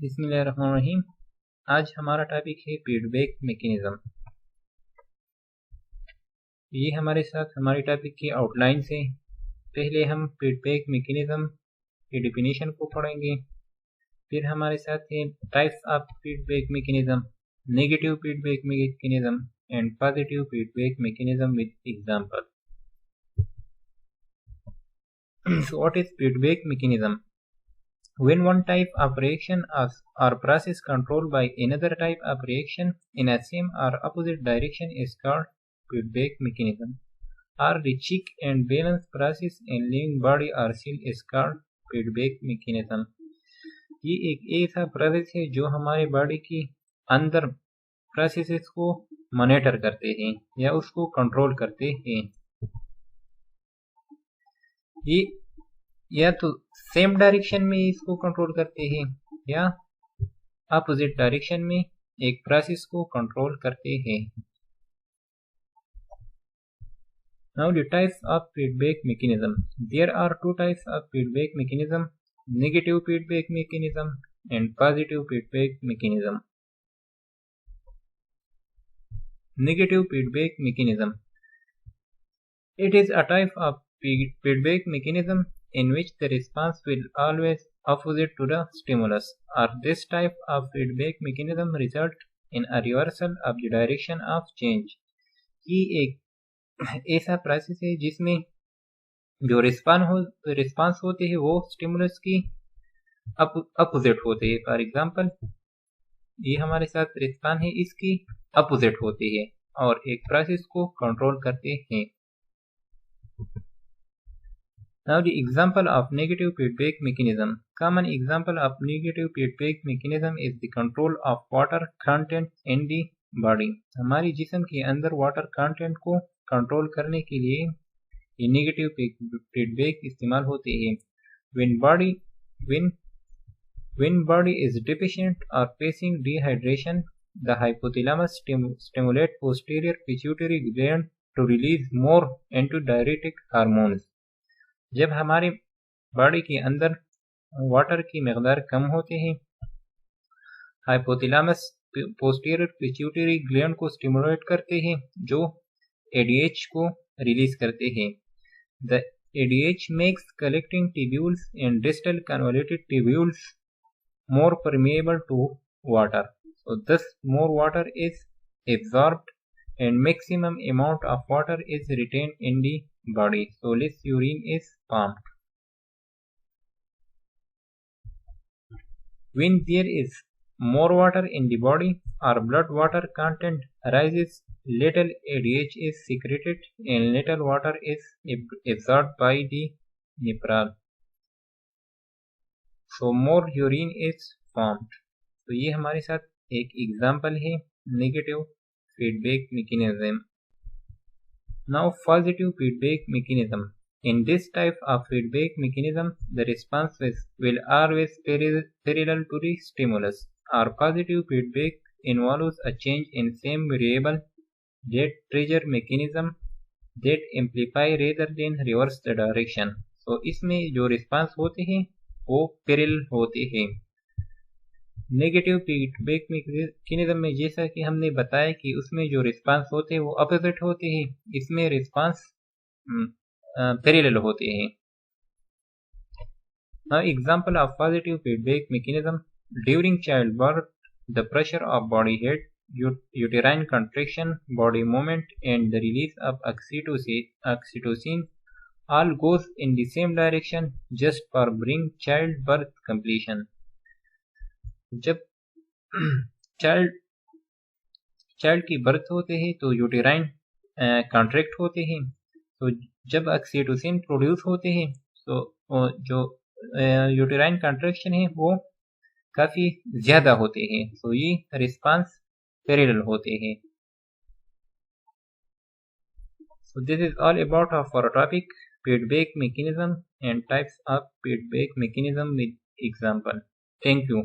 बिस्मिल्लाहिर्रहमानिर्रहीम। आज हमारा टॉपिक है फीडबैक मैकेनिज्म। ये हमारे साथ हमारे टॉपिक की आउटलाइन से पहले हम फीडबैक मैकेनिज्म की डेफिनेशन को पढ़ेंगे। फिर हमारे साथ है types of feedback mechanism, negative feedback mechanism and positive feedback mechanism with example. So what is feedback mechanism? When one type of reaction or process controlled by another type of reaction in a same or opposite direction is called feedback mechanism. Or the check and balance process in living body or cell is called feedback mechanism. ये एक ऐसा process है जो हमारे body के अंदर processes को monitor करते हैं या उसको कंट्रोल करते हैं। ये या तो सेम डायरेक्शन में इसको कंट्रोल करते हैं या अपोजिट डायरेक्शन में एक प्रोसेस को कंट्रोल करते हैं। Now the types of feedback mechanism. There are two types of feedback mechanism, negative feedback mechanism and positive feedback mechanism. Negative feedback mechanism, it is a type of feedback mechanism in which the response will always opposite to the stimulus, or this type of feedback mechanism result in a reversal of the direction of change. ये एक ऐसा process है जिसमें जो response होते हैं वो stimulus की अपोजिट होते हैं। फॉर एग्जांपल, ये हमारे साथ रिस्पांस है, इसकी अपोजिट होती है और एक प्रोसेस को कंट्रोल करते हैं। Now the example of negative feedback mechanism. Common example of negative feedback mechanism is the control of water content in the body. हमारी जिस्म के अंदर वाटर कंटेंट को कंट्रोल करने के लिए ये नेगेटिव फीडबैक इस्तेमाल होते हैं। When body is deficient or facing dehydration, the hypothalamus stimulate posterior pituitary gland to release more antidiuretic hormones. जब हमारे बॉडी के अंदर वाटर की मकदार कम होते हैं, हाइपोथैलेमस पोस्टीरियर पिट्यूटरी ग्लैंड को स्टिमुलेट करते हैं जो एडीएच को रिलीज करते हैं। The ADH makes collecting tubules and distal convoluted tubules more permeable to water, so thus more water is absorbed and maximum amount of water is retained in the body, so less urine is formed. When there is more water in the body or blood water content rises, little ADH is secreted and little water is absorbed by the nephron, so more urine is formed. तो ये हमारे साथ एक example है negative feedback mechanism. Now positive feedback mechanism. In this type of feedback mechanism, the response will always parallel to the stimulus, or positive feedback involves a change in same variable that trigger mechanism that amplify rather than reverse the direction. So इसमें जो response होते हैं वो parallel होते हैं। Negative feedback mechanism में जैसा कि हमने बताया कि उसमें जो रिस्पांस होते हैं वो अपोजिट होते हैं, इसमें रिस्पांस पैरेलल होते हैं। Now example of positive feedback mechanism. During child birth, the pressure of body head, uterine contraction, body movement and the release of oxytocin all goes in the same direction just for bring child birth completion. जब child की birth होते हैं तो uterine contract होते हैं, तो जब oxytocin produce होते हैं तो जो यूटेराइन कॉन्ट्रैक्शन है वो काफ़ी ज़्यादा होते हैं, तो ये रिस्पांस पैरेलल होते हैं। So this is all about our topic feedback mechanism and types of feedback mechanism with example. Thank you.